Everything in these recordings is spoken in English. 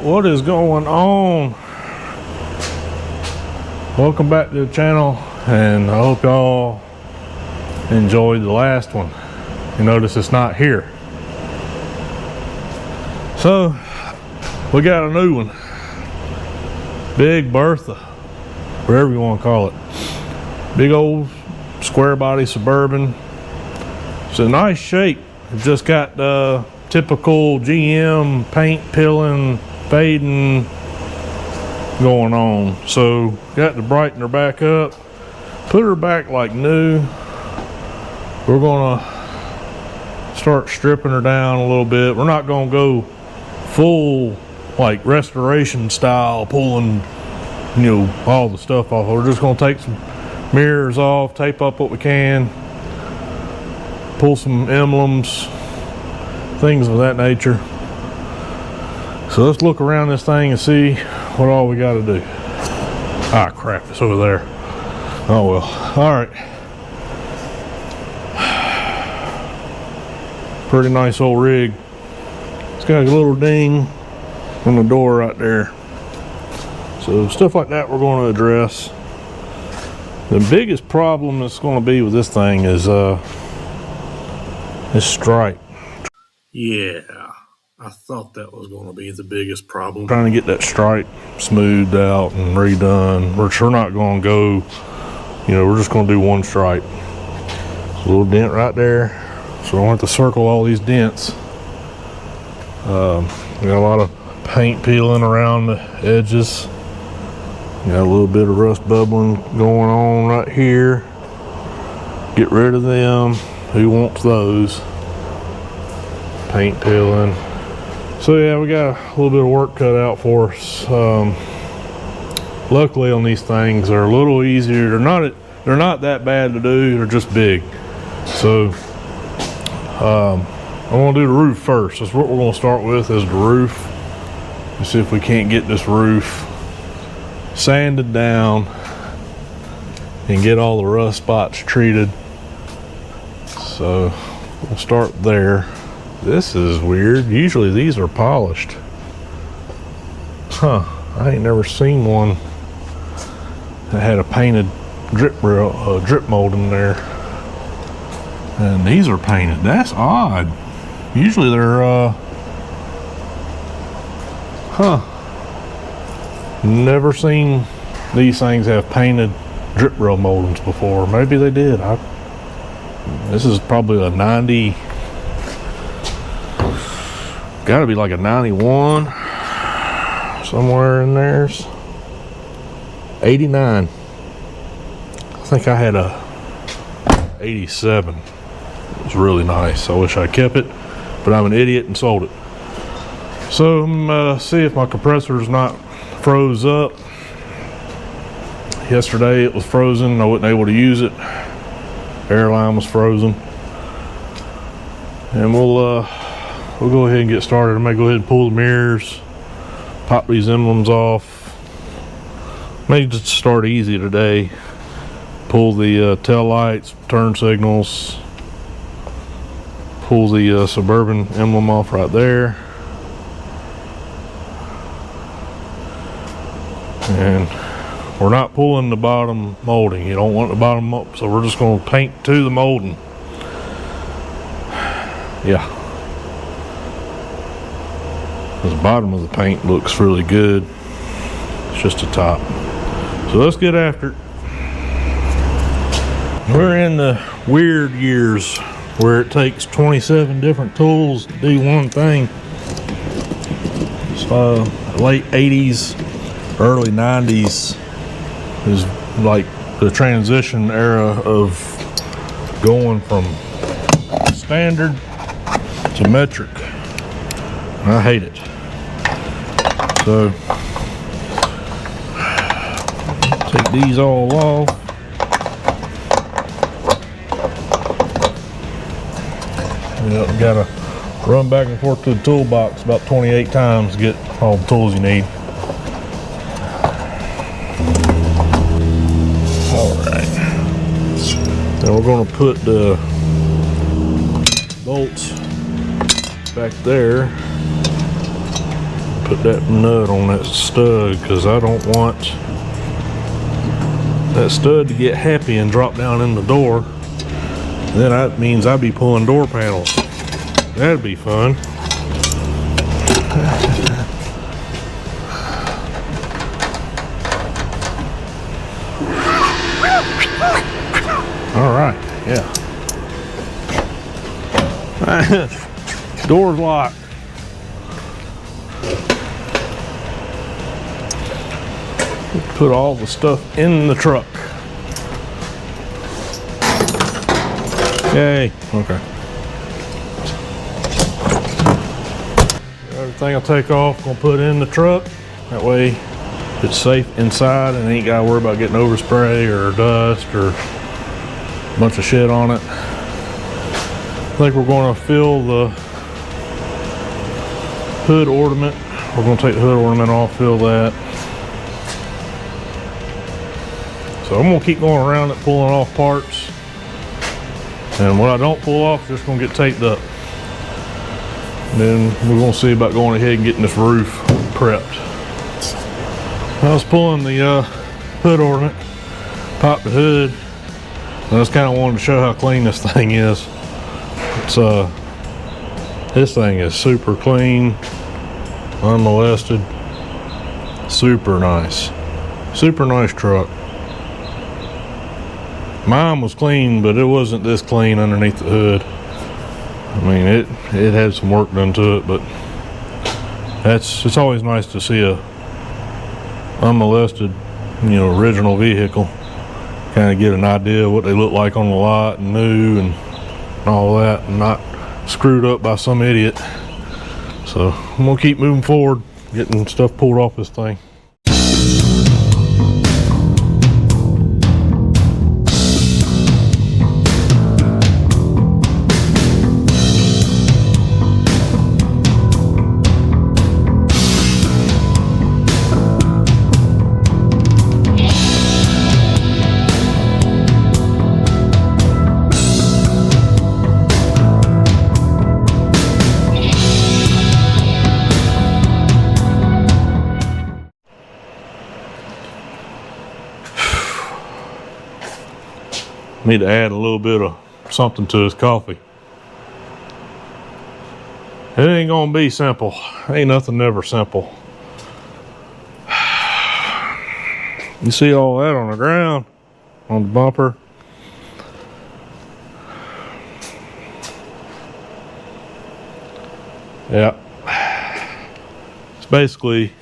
What is going on? Welcome back to the channel, and I hope y'all enjoyed the last one. You notice it's not here. So we got a new one. Big Bertha, whatever you want to call it. Big old square body Suburban. It's a nice shape. It just got the typical GM paint peeling, fading going on. So got to brighten her back up, put her back like new. We're gonna start stripping her down a little bit. We're not gonna go full like restoration style, pulling all the stuff off. We're just gonna take some mirrors off, tape up what we can, pull some emblems, things of that nature. So let's look around this thing and see what all we got to do. Ah, crap, it's over there. Oh well. All right. Pretty nice old rig. It's got a little ding on the door right there. So stuff like that we're going to address. The biggest problem that's going to be with this thing is this stripe. Yeah, I thought that was going to be the biggest problem. Trying to get that stripe smoothed out and redone. We're not going to go, we're just going to do one stripe. A little dent right there. So I want to circle all these dents. We got a lot of paint peeling around the edges. Got a little bit of rust bubbling going on right here. Get rid of them. Who wants those? Paint peeling. So yeah, we got a little bit of work cut out for us. Luckily on these things, they're a little easier. They're not that bad to do. They're just big. So I'm gonna do the roof first. That's what we're gonna start with, is the roof. Let's see if we can't get this roof sanded down and get all the rust spots treated. So we'll start there. This is weird. Usually these are polished. Huh, I ain't never seen one that had a painted drip mold in there. And these are painted. That's odd. Usually they're never seen these things have painted drip rail moldings before. Maybe they did. This is probably a 90. Got to be like a 91 somewhere in there's 89. I think I had a 87. It was really nice. I wish I kept it, but I'm an idiot and sold it. So I'm gonna see if my compressor's not froze up. Yesterday it was frozen. I wasn't able to use it. Airline was frozen. And we'll go ahead and get started. I may go ahead and pull the mirrors, pop these emblems off. May just start easy today. Pull the tail lights, turn signals, pull the Suburban emblem off right there. And we're not pulling the bottom molding. You don't want the bottom up, so we're just going to paint to the molding. Yeah. The bottom of the paint looks really good. It's just the top. So let's get after it. We're in the weird years where it takes 27 different tools to do one thing. So late 80s, early 90s is like the transition era of going from standard to metric. I hate it. So take these all off. Gotta run back and forth to the toolbox about 28 times to get all the tools you need. Alright. Then we're gonna put the bolts back there. put that nut on that stud because I don't want that stud to get happy and drop down in the door. Then that means I'd be pulling door panels. That'd be fun. All right, yeah. Door's locked. Put all the stuff in the truck. Yay, okay. Everything I'll take off, gonna put in the truck. That way it's safe inside and ain't gotta worry about getting overspray or dust or a bunch of shit on it. I think we're gonna fill the hood ornament. We're gonna take the hood ornament off, fill that. So I'm gonna keep going around it, pulling off parts. And what I don't pull off is just gonna get taped up. And then we're gonna see about going ahead and getting this roof prepped. I was pulling the hood ornament, popped the hood, and I just kind of wanted to show how clean this thing is. It's this thing is super clean, unmolested, super nice truck. Mine was clean, but it wasn't this clean underneath the hood. I mean, it had some work done to it, but it's always nice to see a unmolested, original vehicle. Kind of get an idea of what they look like on the lot and new and all that, and not screwed up by some idiot. So I'm gonna keep moving forward, getting stuff pulled off this thing. Need to add a little bit of something to this coffee. It ain't gonna be simple. Ain't nothing ever simple. You see all that on the ground, on the bumper. Yeah. It's basically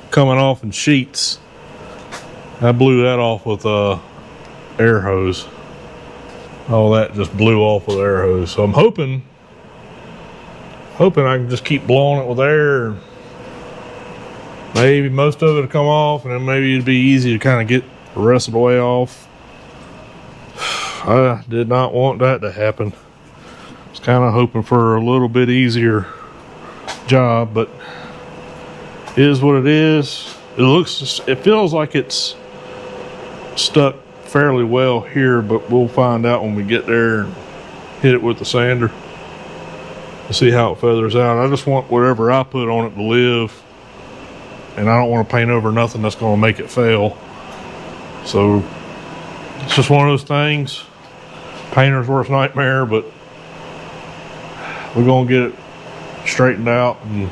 coming off in sheets. I blew that off with a air hose. All that just blew off with air hose. So I'm hoping I can just keep blowing it with air. Maybe most of it will come off, and then maybe it'd be easy to kind of get the rest of the way off. I did not want that to happen. I was kind of hoping for a little bit easier job, but it is what it is. It feels like it's stuck fairly well here, but we'll find out when we get there and hit it with the sander to see how it feathers out. I just want whatever I put on it to live, and I don't want to paint over nothing that's going to make it fail. So it's just one of those things. Painter's worst nightmare, but we're going to get it straightened out, and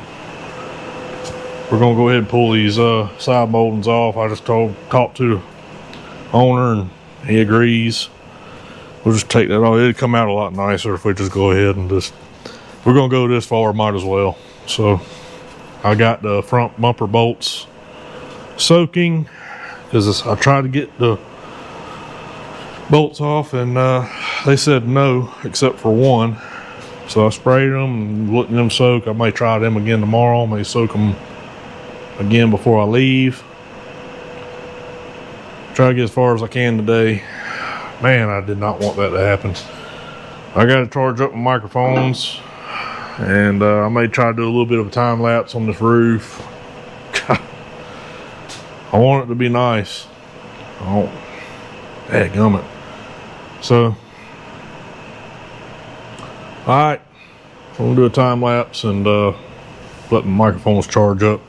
we're going to go ahead and pull these side moldings off. I just talked to the owner and he agrees. We'll just take that off. It'd come out a lot nicer if we just go ahead and we're gonna go this far, might as well. So I got the front bumper bolts soaking because I tried to get the bolts off and they said no except for one. So I sprayed them and letting them soak. I may try them again tomorrow. I may soak them again before I leave. Try to get as far as I can today. Man, I did not want that to happen. I got to charge up my microphones, and I may try to do a little bit of a time lapse on this roof. I want it to be nice. Oh, dadgummit. So, all right, I'm gonna do a time lapse and let my microphones charge up.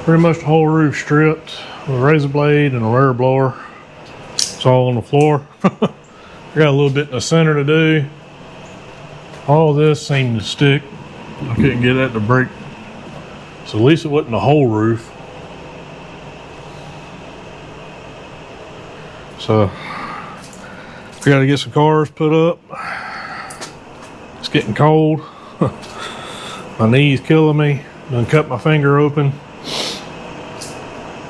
Pretty much the whole roof stripped with a razor blade and a rare blower. It's all on the floor. I got a little bit in the center to do. All this seemed to stick. I couldn't get that to break. So at least it wasn't the whole roof. So we got to get some cars put up. It's getting cold. My knee's killing me. Done cut my finger open.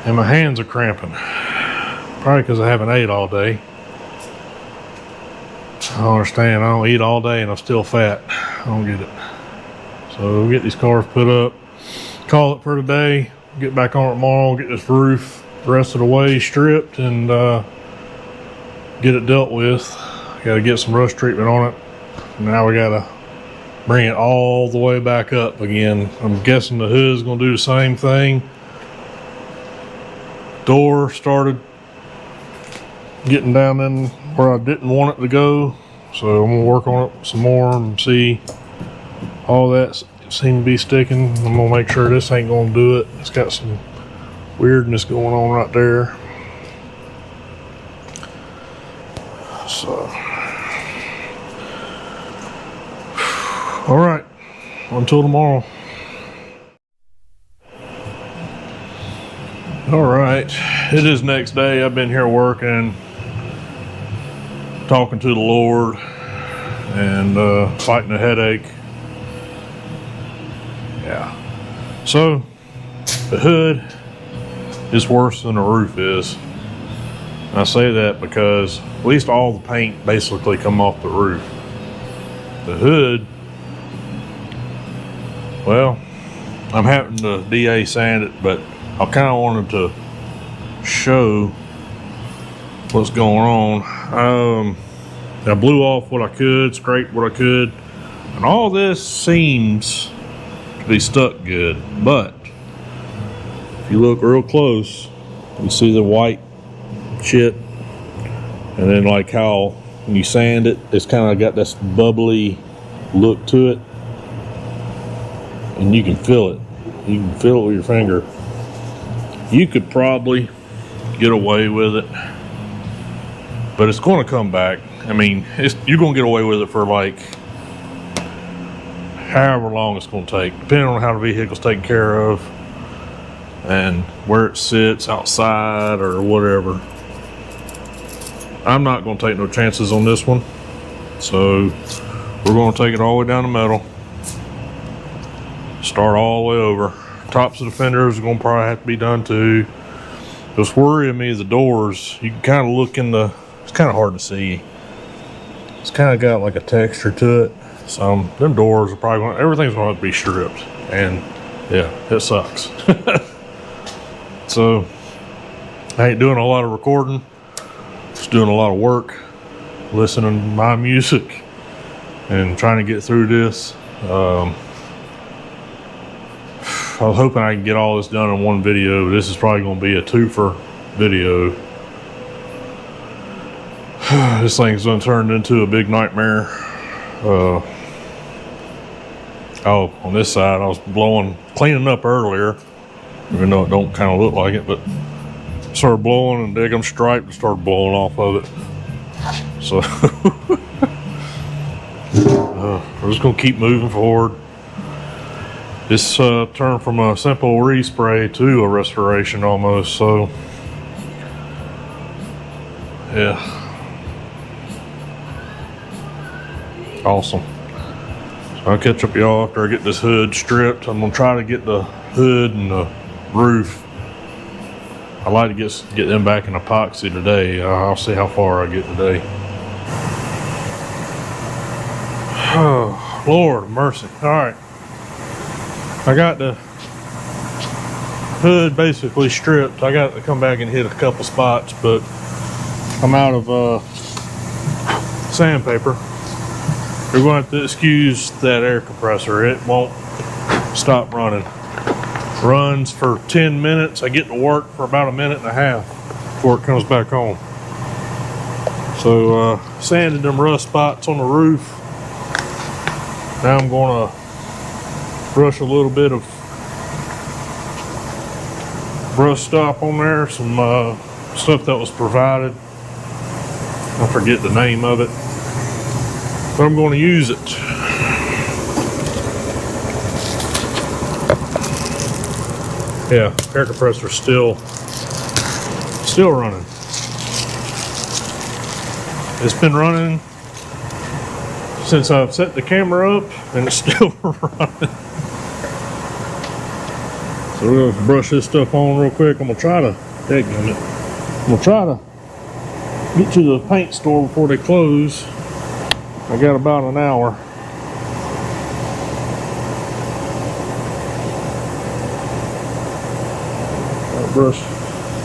And my hands are cramping. Probably because I haven't ate all day. I don't understand. I don't eat all day and I'm still fat. I don't get it. So we'll get these cars put up. Call it for today. Get back on it tomorrow. Get this roof the rest of the way stripped and get it dealt with. Got to get some rust treatment on it. Now we got to bring it all the way back up again. I'm guessing the hood's going to do the same thing. Door started getting down in where I didn't want it to go, so I'm gonna work on it some more and see. All that seemed to be sticking. I'm gonna make sure this ain't gonna do it. It's got some weirdness going on right there. So all right, until tomorrow. All right, it is next day. I've been here working, talking to the Lord, and fighting a headache. Yeah. So the hood is worse than the roof is. And I say that because at least all the paint basically come off the roof. The hood, well, I'm having to DA sand it, but I kind of wanted to show what's going on. I blew off what I could, scraped what I could, and all this seems to be stuck good. But if you look real close, you see the white shit, and then like how when you sand it, it's kind of got this bubbly look to it, and you can feel it. You can feel it with your finger. You could probably get away with it, but it's going to come back. I mean, you're going to get away with it for like however long it's going to take, depending on how the vehicle's taken care of and where it sits outside or whatever. I'm not going to take no chances on this one, so we're going to take it all the way down the middle Start all the way over. Tops of the fenders are gonna probably have to be done too. What's worrying me is the doors. You can kind of look in the, it's kind of hard to see. It's kind of got like a texture to it. So them doors are probably going, everything's going to have to be stripped. And yeah, it sucks. So I ain't doing a lot of recording. Just doing a lot of work, listening to my music and trying to get through this. I was hoping I can get all this done in one video, but this is probably going to be a twofer video. This thing's going to turn into a big nightmare. Oh, on this side, I was cleaning up earlier, even though it don't kind of look like it, but started blowing and dig them striped and started blowing off of it. So we're just going to keep moving forward. This turned from a simple respray to a restoration almost, so yeah, awesome. So I'll catch up y'all after I get this hood stripped. I'm gonna try to get the hood and the roof. I like to get them back in epoxy today. I'll see how far I get today. Oh, Lord of mercy. All right. I got the hood basically stripped. I got to come back and hit a couple spots, but I'm out of sandpaper. You're going to have to excuse that air compressor. It won't stop running. Runs for 10 minutes. I get to work for about a minute and a half before it comes back on. So sanded them rust spots on the roof. Now I'm going to brush a little bit of rust stop on there, some stuff that was provided. I forget the name of it, but I'm going to use it. Yeah, air compressor still running. It's been running since I've set the camera up, and it's still running. So we're gonna brush this stuff on real quick. I'm gonna try to get to the paint store before they close. I got about an hour. I'll brush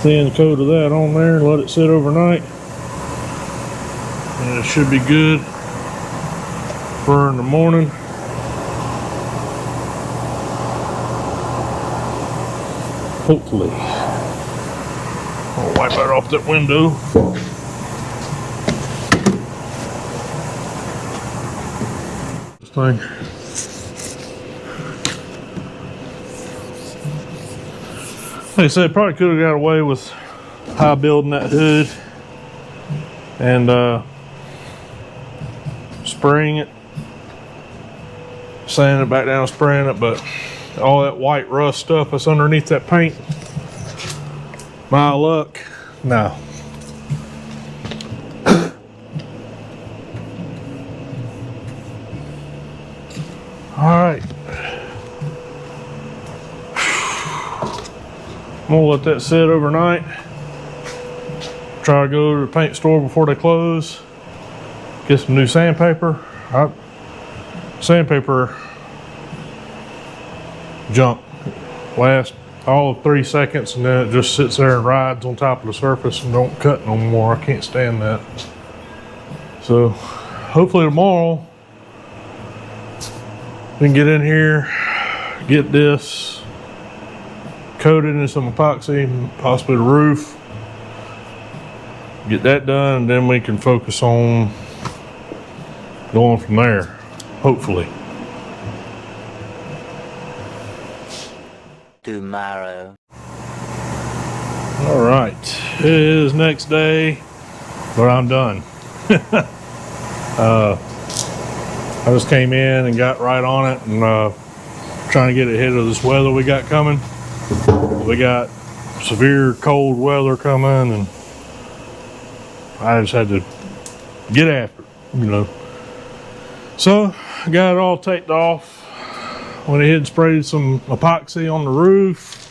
thin coat of that on there and let it sit overnight. And it should be good for in the morning. Hopefully. I'll wipe that off that window. This thing. Like I said, probably could have got away with high building that hood and spraying it, sanding it back down, spraying it, but all that white rust stuff that's underneath that paint, my luck, no. All right, I'm gonna let that sit overnight. Try to go to the paint store before they close, get some new sandpaper. Sandpaper junk lasts all of 3 seconds, and then it just sits there and rides on top of the surface and don't cut no more. I can't stand that. So hopefully tomorrow we can get in here, get this coated in some epoxy, possibly the roof, get that done, and then we can focus on going from there, hopefully. Tomorrow. All right, it is next day, but I'm done. I just came in and got right on it and trying to get ahead of this weather we got coming. We got severe cold weather coming, and I just had to get after it, you know. So I got it all taped off. went ahead and sprayed some epoxy on the roof.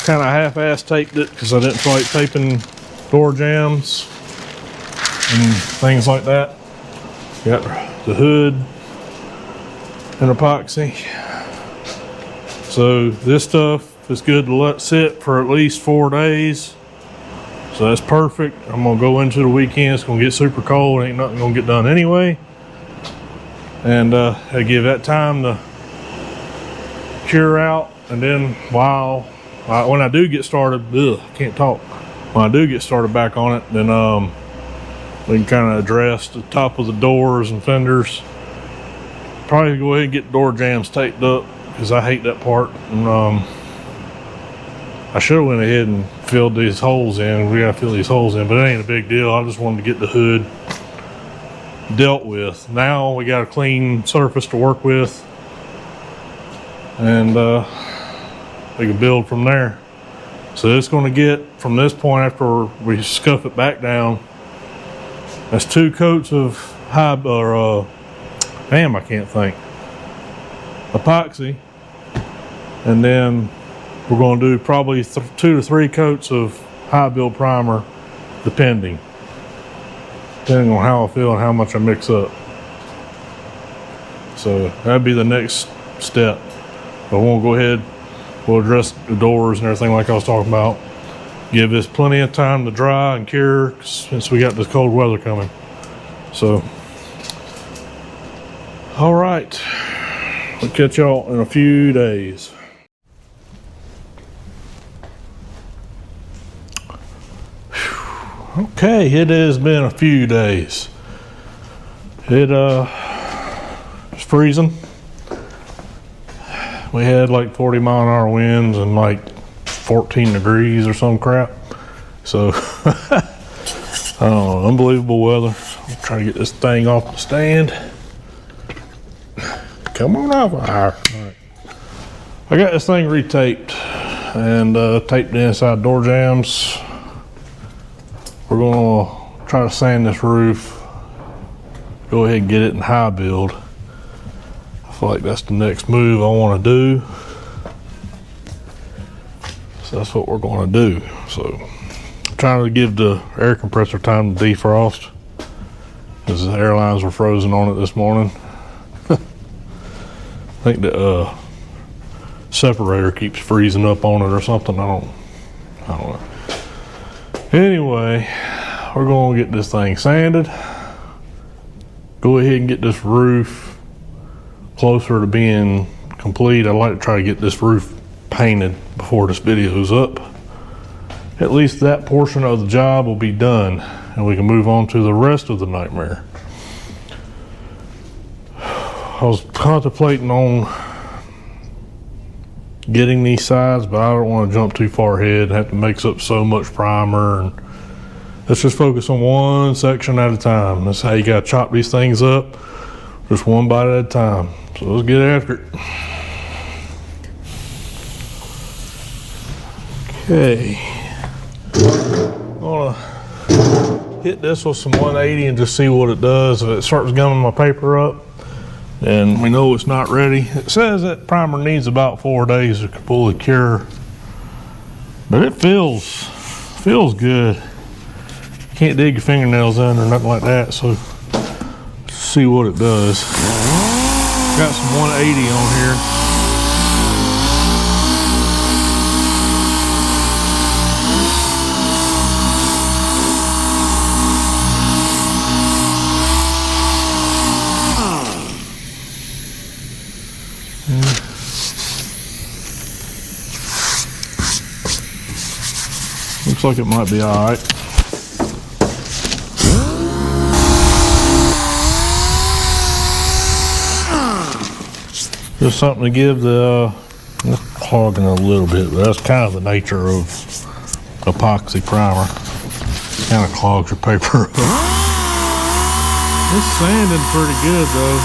Kind of half-ass taped it because I didn't feel like taping door jambs and things like that. Got the hood and epoxy. So this stuff is good to let sit for at least 4 days. So that's perfect. I'm gonna go into the weekend. It's gonna get super cold. Ain't nothing gonna get done anyway. And I give that time to cure out. And then when I do get started, can't talk. When I do get started back on it, then we can kind of address the top of the doors and fenders. Probably go ahead and get door jambs taped up because I hate that part. And I should have went ahead and filled these holes in. We gotta fill these holes in, but it ain't a big deal. I just wanted to get the hood dealt with. Now we got a clean surface to work with, and we can build from there. So it's going to get from this point after we scuff it back down. That's 2 coats of I can't think. Epoxy, and then we're going to do probably 2 to 3 coats of high build primer, depending on how I feel and how much I mix up. So that'd be the next step. But we'll go ahead. We'll address the doors and everything like I was talking about. Give this plenty of time to dry and cure since we got this cold weather coming. So, all right. We'll catch y'all in a few days. Okay, it has been a few days. It's freezing. We had like 40-mile-an-hour winds and like 14 degrees or some crap. So, I don't know, unbelievable weather. I'm trying to get this thing off the stand. Come on off of here. All right. I got this thing retaped and taped the inside door jambs. We're gonna try to sand this roof. Go ahead and get it in high build. I feel like that's the next move I want to do. So that's what we're going to do. So I'm trying to give the air compressor time to defrost because the air lines were frozen on it this morning. I think the separator keeps freezing up on it or something. I don't know. Anyway, we're going to get this thing sanded. Go ahead and get this roof closer to being complete. I'd like to try to get this roof painted before this video's up. At least that portion of the job will be done and we can move on to the rest of the nightmare. I was contemplating on getting these sides, but I don't want to jump too far ahead and have to mix up so much primer. And let's just focus on one section at a time. That's how you got to chop these things up, just one bite at a time. So let's get after it. Okay, I'm gonna hit this with some 180 and just see what it does. If it starts gumming my paper up, then we know it's not ready. It says that primer needs about 4 days to fully cure, but it feels good. Can't dig your fingernails in or nothing like that, so let's see what it does. Got some 180 on here. Looks like it might be all right. Just something to give the it's clogging a little bit, but that's kind of the nature of epoxy primer. Kind of clogs your paper up. It's sanding pretty good though.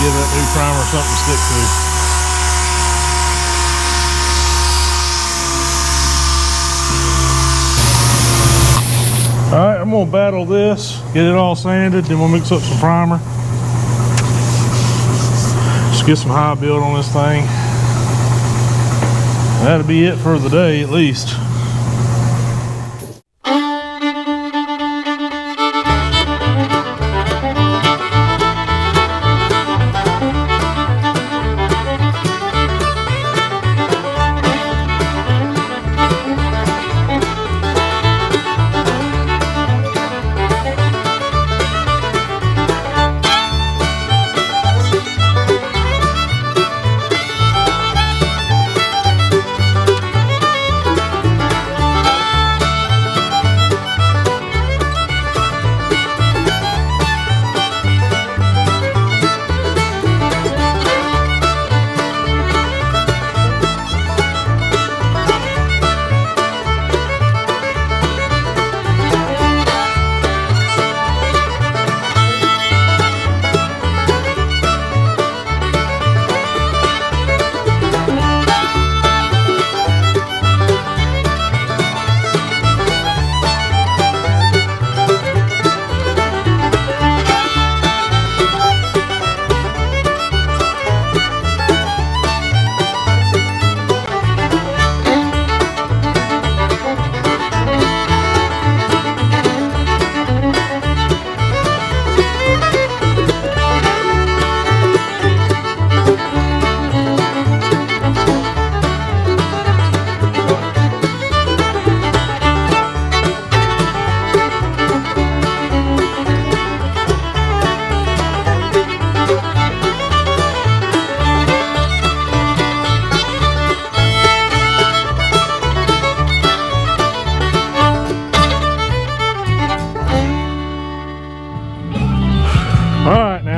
Give that new primer something to stick to. Alright, I'm gonna battle this, get it all sanded, then we'll mix up some primer. get some high build on this thing. That'll be it for the day at least.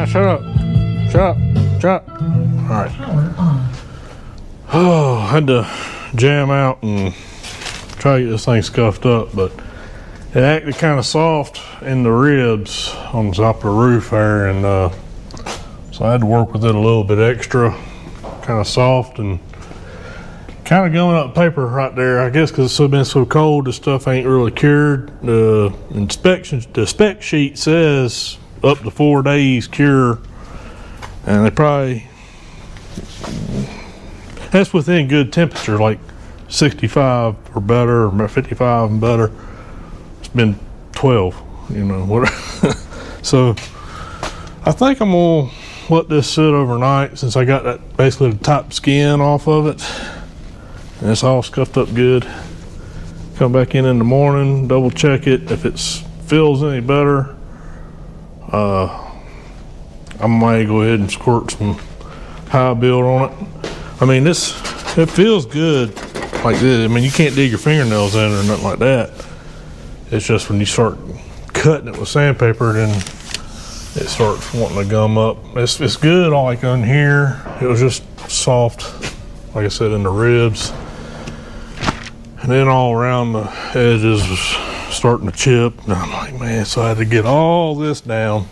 Shut up. All right. Oh, I had to jam out and try to get this thing scuffed up, but it acted kind of soft in the ribs on the top of the roof there, and so I had to work with it a little bit extra, kind of soft and kind of going up paper right there. I guess because it's been so cold, this stuff ain't really cured. The spec sheet says up to 4 days cure, and they probably, that's within good temperature, like 65 or better, or 55 and better. It's been 12, you know, whatever. So I think I'm gonna let this sit overnight, since I got that basically the top skin off of it and it's all scuffed up good. Come back in the morning, double check it. If it feels any better, I might go ahead and squirt some high build on it. I mean, it feels good like this. I mean, you can't dig your fingernails in or nothing like that. It's just when you start cutting it with sandpaper, then it starts wanting to gum up. It's good like on here. It was just soft, like I said, in the ribs. And then all around the edges was starting to chip. And I'm like, man, so I had to get all this down,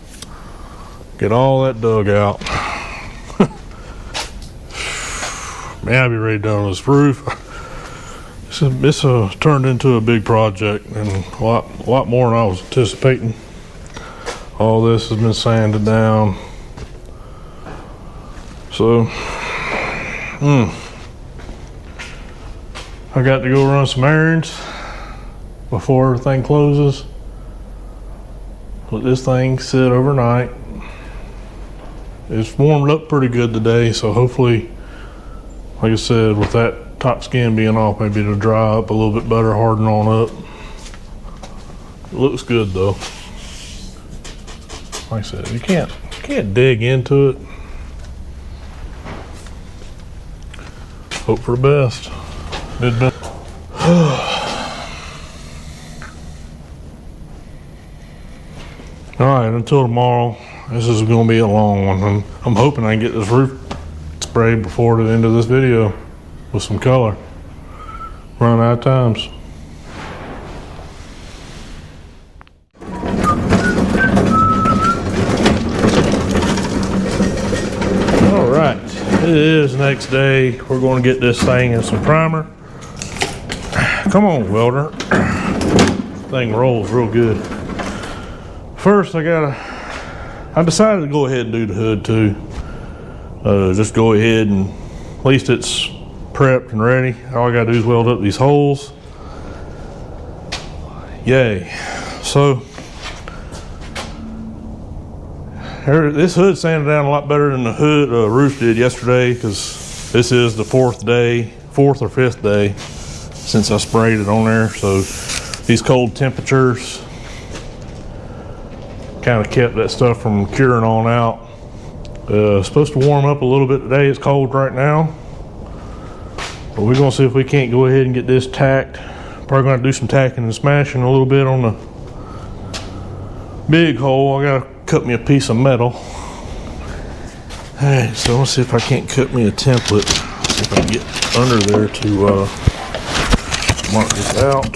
get all that dug out. Man, I'd be ready done with this roof. It's turned into a big project, and a lot more than I was anticipating. All this has been sanded down. So, I got to go run some errands before everything closes. Let this thing sit overnight. It's warmed up pretty good today, so hopefully, like I said, with that top skin being off, maybe it'll dry up a little bit better, harden on up. It looks good though. Like I said, you can't dig into it. Hope for the best. All right, until tomorrow. This is going to be a long one. I'm hoping I can get this roof sprayed before the end of this video with some color. Run out of times. All right, it is next day. We're going to get this thing in some primer. Come on, welder. Thing rolls real good. First, I decided to go ahead and do the hood too. just go ahead and at least it's prepped and ready. All I gotta do is weld up these holes. Yay. So this hood sanded down a lot better than the hood roof did yesterday, because this is the fourth or fifth day since I sprayed it on there. So these cold temperatures kind of kept that stuff from curing on out. Supposed to warm up a little bit today. It's cold right now, but we're gonna see if we can't go ahead and get this tacked. Probably gonna do some tacking and smashing a little bit on the big hole. I gotta cut me a piece of metal. Alright, so let's see if I can't cut me a template. See if I can get under there to mark this out.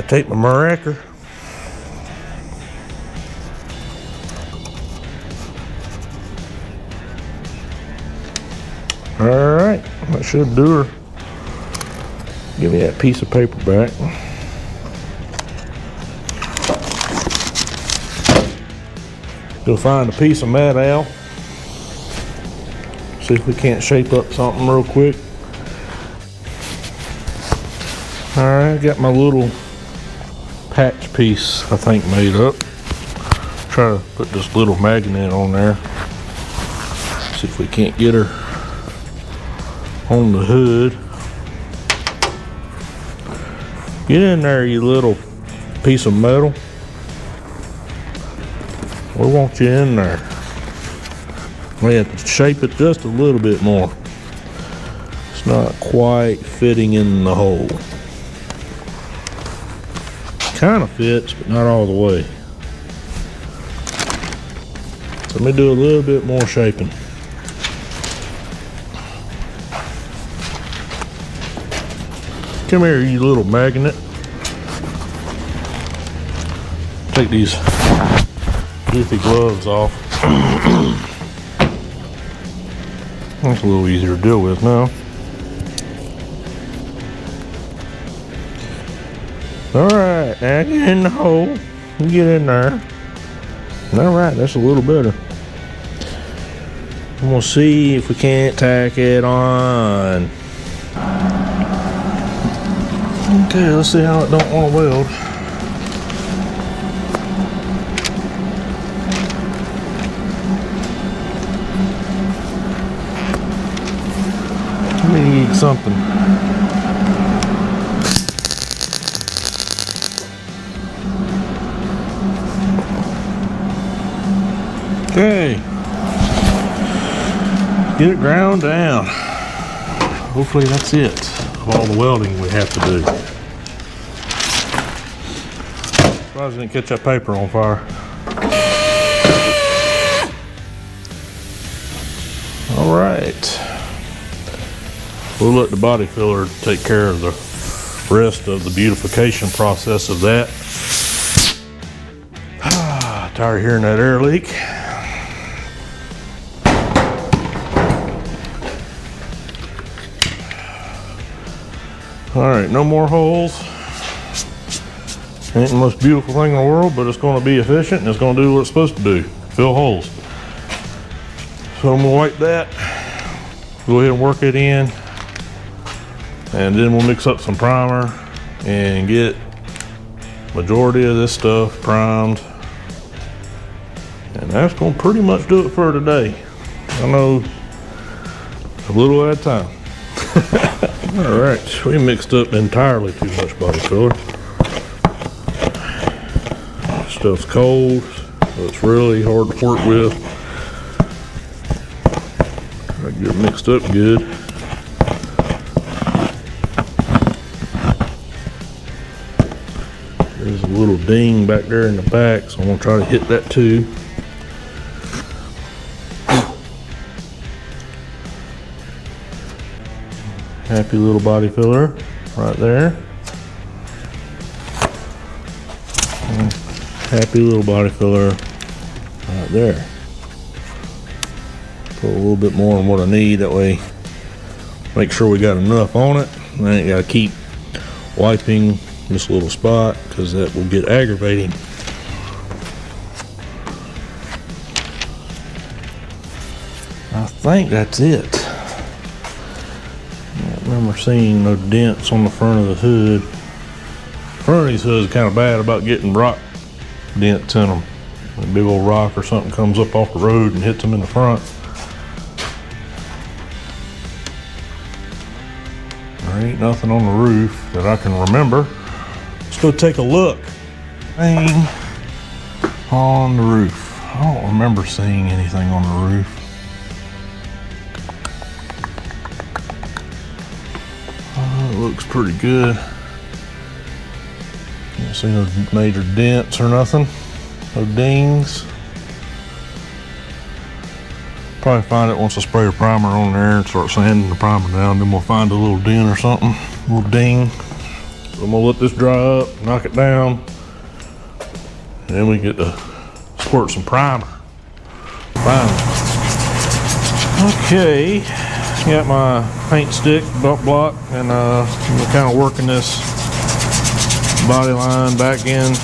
Take my marker. Alright, that should do her. Give me that piece of paper back. Go find a piece of metal. See if we can't shape up something real quick. Alright, got my little patch piece, I think, made up. Try to put this little magnet on there. See if we can't get her on the hood. Get in there, you little piece of metal. We want you in there. We have to shape it just a little bit more. It's not quite fitting in the hole. Kind of fits, but not all the way. So let me do a little bit more shaping. Come here, you little magnet. Take these goofy gloves off. That's a little easier to deal with now. Alright, now get in the hole. You get in there. Alright, that's a little better. I'm gonna see if we can't tack it on. Okay, let's see how it don't want to weld. We need something. Okay, get it ground down. Hopefully that's it of all the welding we have to do. Surprised I didn't catch that paper on fire. All right, we'll let the body filler take care of the rest of the beautification process of that. Tired of hearing that air leak. All right, no more holes. Ain't the most beautiful thing in the world, but it's going to be efficient and it's going to do what it's supposed to do, fill holes. So I'm going to wipe that, go ahead and work it in, and then we'll mix up some primer and get majority of this stuff primed. And that's going to pretty much do it for today. I know, a little at a time. All right, we mixed up entirely too much body filler. Stuff's cold, so it's really hard to work with. Try to get it mixed up good. There's a little ding back there in the back, so I'm gonna try to hit that too. Happy little body filler right there. And happy little body filler right there. Put a little bit more than what I need, that way make sure we got enough on it. And I ain't gotta keep wiping this little spot because that will get aggravating. I think that's it. I don't remember seeing no dents on the front of the hood. Front of these hoods are kind of bad about getting rock dents in them. A big old rock or something comes up off the road and hits them in the front. There ain't nothing on the roof that I can remember. Let's go take a look. Thing on the roof. I don't remember seeing anything on the roof. It looks pretty good. Don't see no major dents or nothing. No dings. Probably find it once I spray a primer on there and start sanding the primer down. Then we'll find a little dent or something, a little ding. So I'm gonna let this dry up, knock it down, and then we get to squirt some primer. Okay, got my paint stick, butt block, and I'm kind of working this body line back in.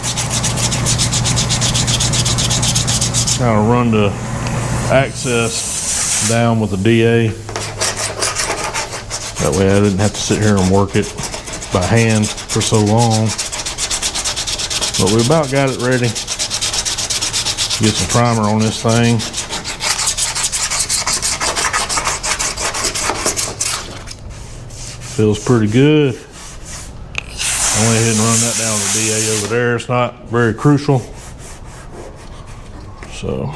Kind of run the access down with the DA. That way I didn't have to sit here and work it by hand for so long. But we about got it ready. Get some primer on this thing. Feels pretty good. I went ahead and run that down the DA over there. It's not very crucial. So.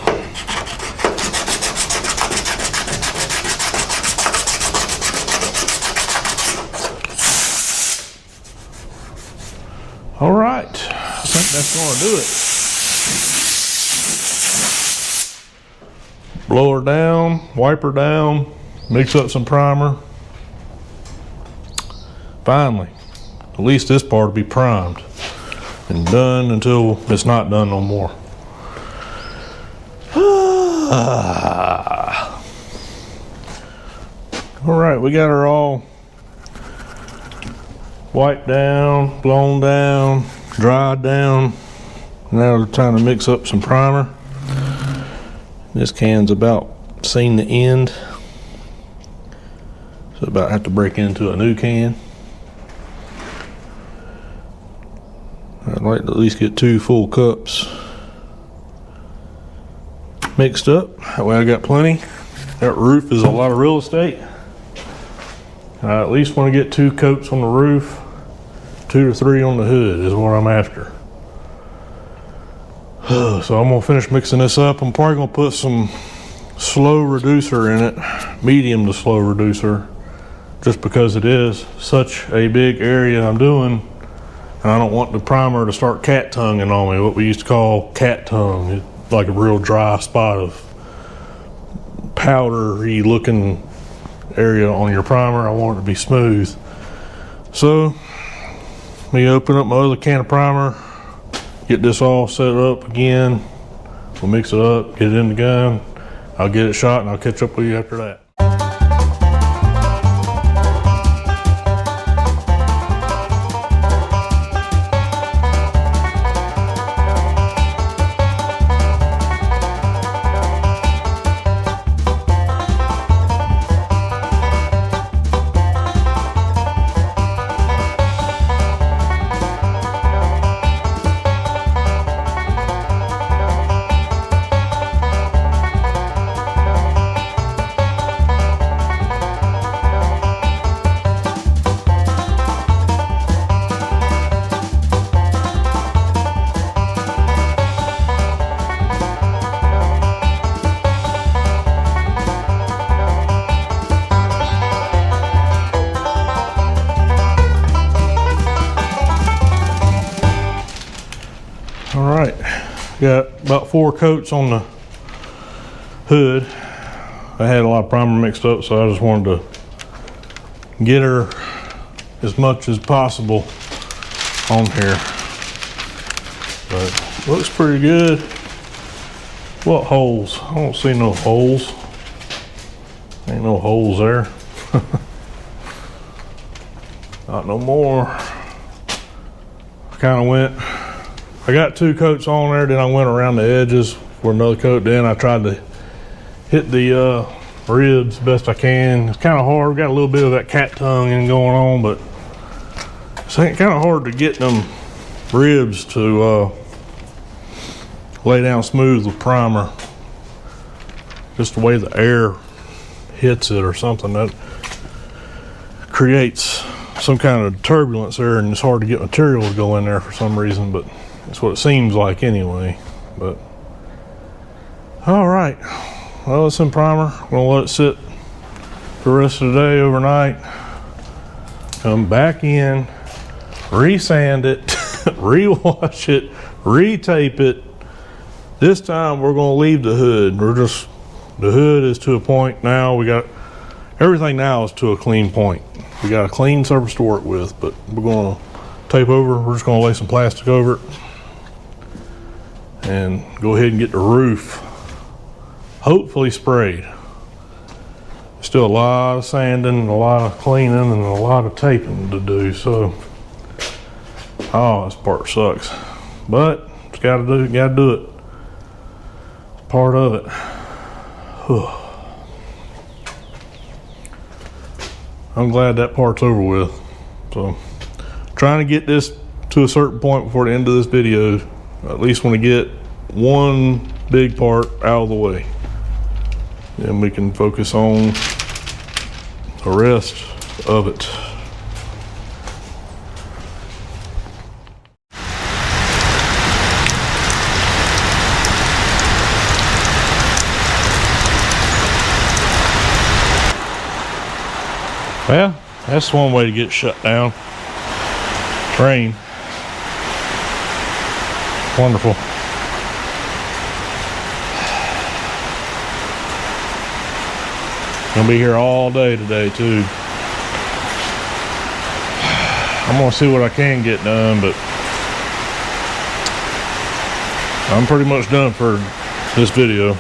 All right, I think that's gonna do it. Blow her down, wipe her down, mix up some primer. Finally, at least this part will be primed and done until it's not done no more. All right, we got her all wiped down, blown down, dried down. Now it's time to mix up some primer. This can's about seen the end, so about have to break into a new can. I'd like to at least get 2 full cups mixed up. That way I got plenty. That roof is a lot of real estate. I at least want to get 2 coats on the roof, 2 to 3 on the hood is what I'm after. So I'm gonna finish mixing this up. I'm probably gonna put some slow reducer in it, medium to slow reducer, just because it is such a big area I'm doing. And I don't want the primer to start cat tonguing on me, what we used to call cat tongue. It's like a real dry spot of powdery looking area on your primer. I want it to be smooth. So, let me open up my other can of primer, get this all set up again. We'll mix it up, get it in the gun. I'll get it shot and I'll catch up with you after that. All right, got about 4 coats on the hood. I had a lot of primer mixed up, so I just wanted to get her as much as possible on here. But looks pretty good. What holes? I don't see no holes. Ain't no holes there. Not no more. Kind of went, I got 2 coats on there, then I went around the edges for another coat. Then I tried to hit the ribs best I can. It's kind of hard. Got a little bit of that cat tongue in going on, but it's kind of hard to get them ribs to lay down smooth with primer. Just the way the air hits it or something, that creates some kind of turbulence there, and it's hard to get material to go in there for some reason, but that's what it seems like anyway. But all right, well, it's in primer. I'm gonna let it sit for the rest of the day, overnight. Come back in, re-sand it, re-wash it, re-tape it. This time we're gonna leave the hood. The hood is to a point now. We got everything now is to a clean point. We got a clean surface to work with, but we're gonna tape over. We're just gonna lay some plastic over it and go ahead and get the roof hopefully sprayed. Still a lot of sanding, a lot of cleaning, and a lot of taping to do. So, oh, this part sucks, but it's gotta do it. It's part of it. I'm glad that part's over with. So, trying to get this to a certain point before the end of this video. At least want to get one big part out of the way. Then we can focus on the rest of it. Well, that's one way to get shut down. Rain. Wonderful. Gonna be here all day today too. I'm gonna see what I can get done, but I'm pretty much done for this video.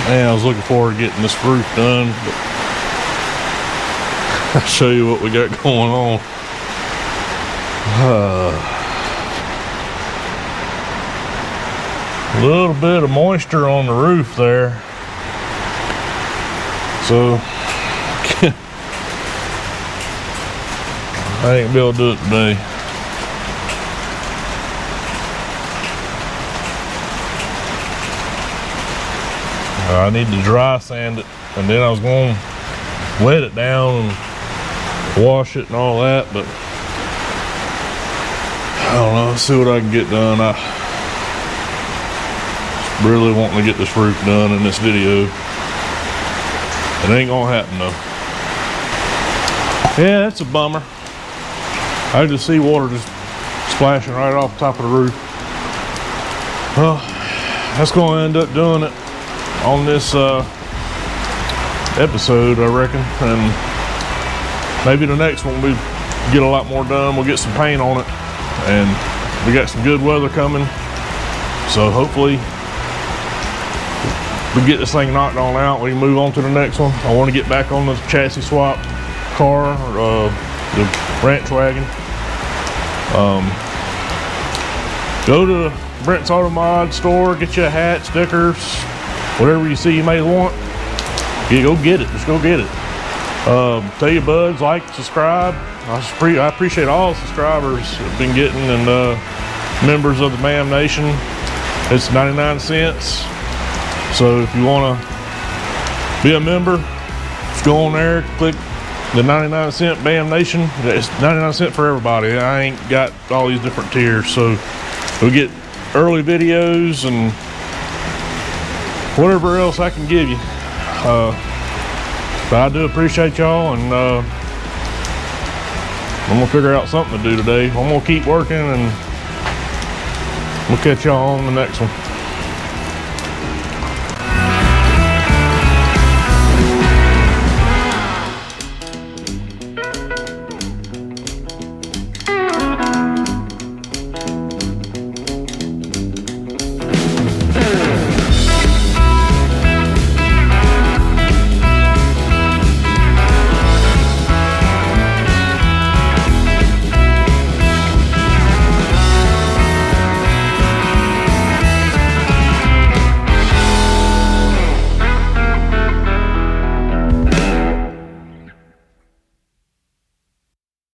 Man, I was looking forward to getting this roof done, but I'll show you what we got going on. A little bit of moisture on the roof there, so I ain't gonna be able to do it today. I need to dry sand it, and then I was going to wet it down and wash it and all that, but I don't know. Let's see what I can get done. I really wanting to get this roof done in this video. It ain't gonna happen though. Yeah, that's a bummer. I just see water just splashing right off the top of the roof. Well, that's gonna end up doing it on this episode, I reckon, and maybe the next one we get a lot more done. We'll get some paint on it, and we got some good weather coming, so hopefully we get this thing knocked on out. We can move on to the next one. I want to get back on the chassis swap car, the ranch wagon. Go to Brent's Auto Mod store, get you a hat, stickers, whatever you see you may want. Go get it. Just go get it. Tell your buds, like, subscribe. I appreciate all the subscribers that have been getting, and members of the BAM Nation. It's 99 cents. So if you want to be a member, just go on there, click the 99 cent BAM Nation. It's 99 cents for everybody. I ain't got all these different tiers, so we get early videos and whatever else I can give you. But I do appreciate y'all, and I'm gonna figure out something to do today. I'm gonna keep working, and we'll catch y'all on the next one.